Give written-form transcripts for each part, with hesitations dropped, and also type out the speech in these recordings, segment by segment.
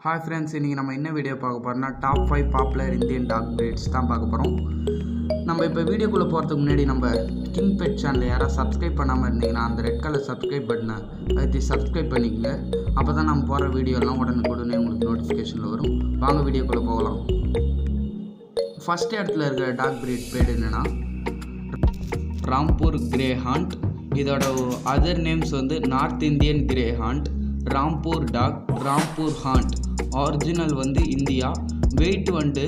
Hi friends, இன்றைக்கி நம்ம என்ன வீடியோ பார்க்க போகிறோம்னா top 5 popular Indian dog breeds தான் பார்க்க போகிறோம். நம்ம இப்போ வீடியோக்குள்ளே போகிறதுக்கு முன்னாடி நம்ம கிங் பெட் சேனல் யாராவது சப்ஸ்கிரைப் பண்ணாமல் இருந்தீங்கன்னா அந்த ரெட் கலர் சப்ஸ்கிரைப் பட்டனை அழுத்தி சப்ஸ்கிரைப் பண்ணிக்கங்க. அப்போ தான் நம்ம போகிற வீடியோலாம் உடனே உங்களுக்கு நோட்டிஃபிகேஷனில் வரும். வாங்க வீடியோக்குள்ளே போகலாம். ஃபஸ்ட் இடத்துல இருக்கிற டாக் பிரீட் பேர் என்னென்னா ராம்பூர் கிரே ஹாண்ட். இதோட அதர் நேம்ஸ் வந்து north Indian greyhound, Rampur dog, Rampur hound. Original வந்து இந்தியா. வெயிட் வந்து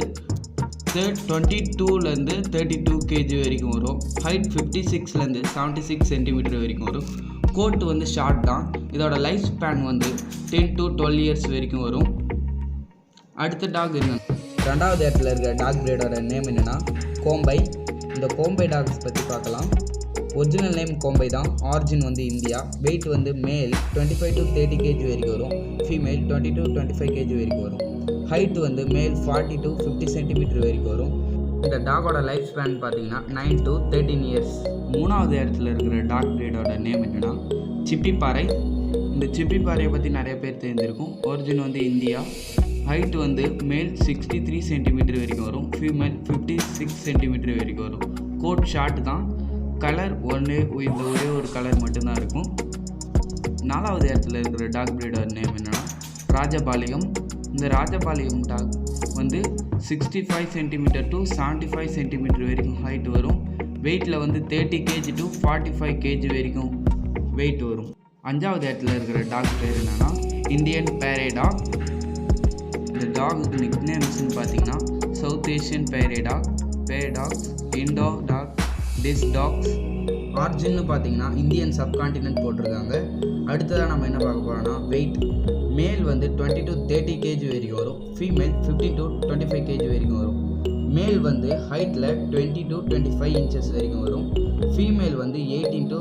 22லேருந்து 32 kg வரைக்கும் வரும். ஹைட் 56லேருந்து 76 cm வரைக்கும் வரும். கோட் வந்து ஷார்ட் தான். இதோட லைஃப் ஸ்பேன் வந்து 10 to 12 years வரைக்கும் வரும். அடுத்த டாக் என்ன, ரெண்டாவது இடத்துல இருக்கிற டாக் பிரீடோட நேம் என்னென்னா கோம்பை. இந்த கோம்பை டாக்ஸ் பற்றி பார்க்கலாம். ஒரிஜினல் நேம் கோம்பை தான். ஆரிஜின் வந்து இந்தியா. வெயிட் வந்து மேல் 25 to 30 kg வரைக்கும் வரும். ஃபீமேல் 20 to 25 kg வரைக்கும் வரும். ஹைட் வந்து மேல் 40 to 50 cm வரைக்கும் வரும். இந்த டாகோட லைஃப் ஸ்பேன் பார்த்தீங்கன்னா 9 to 13 years. மூணாவது இடத்துல இருக்கிற டாக் பிரீடோட நேம் என்னென்னா சிப்பிப்பாறை. இந்த சிப்பிப்பாறையை பற்றி நிறைய பேர் தெரிஞ்சிருக்கும். ஒரிஜின் வந்து இந்தியா. ஹைட் வந்து மேல் 63 cm வரைக்கும் வரும். ஃபீமேல் 56 cm வரைக்கும் வரும். கோட் ஷார்ட் தான். கலர் ஒரே ஒரு கலர் மட்டும்தான் இருக்கும். நாலாவது இடத்துல இருக்கிற டாக் பிரீடோட நேம் என்னென்னா ராஜபாளையம். இந்த ராஜபாளையம் டாக் வந்து 65 cm to 75 cm வரைக்கும் ஹைட் வரும். வெயிட்டில் வந்து 30 kg to 45 kg வரைக்கும் வெயிட் வரும். அஞ்சாவது இடத்துல இருக்கிற டாக் பேர் என்னென்னா இந்தியன் பேரே டாக். இந்த டாக் நிக் நேம்ஸ்ன்னு பார்த்தீங்கன்னா சவுத் ஏஷியன் பேரே டாக், பேரே டாக்ஸ், இண்டோ டாக், டிஸ் டாக்ஸ். ஆரிஜின்னு பார்த்தீங்கன்னா இந்தியன் சப்கான்டினென்ட் போட்டிருக்காங்க. அடுத்ததாக நம்ம என்ன பார்க்க போகிறோம்னா வெயிட். மேல் வந்து 20 to 30 kg வரைக்கும் வரும். ஃபீமேல் 15 to 25 kg வரைக்கும் வரும். மேல் வந்து ஹைட்டில் 20 to 25 inches வரைக்கும் வரும். ஃபீமேல் வந்து 18 to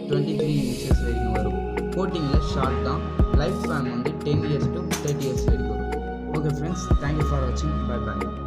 23 inches வரைக்கும் வரும். கோட்டிங்கில் ஷார்ட் தான். லைஃப் ஸ்பேன் வந்து 10 years to 30 years வரைக்கும் வரும். ஓகே ஃப்ரெண்ட்ஸ், தேங்க்யூ ஃபார் வாட்சிங். Bye bye.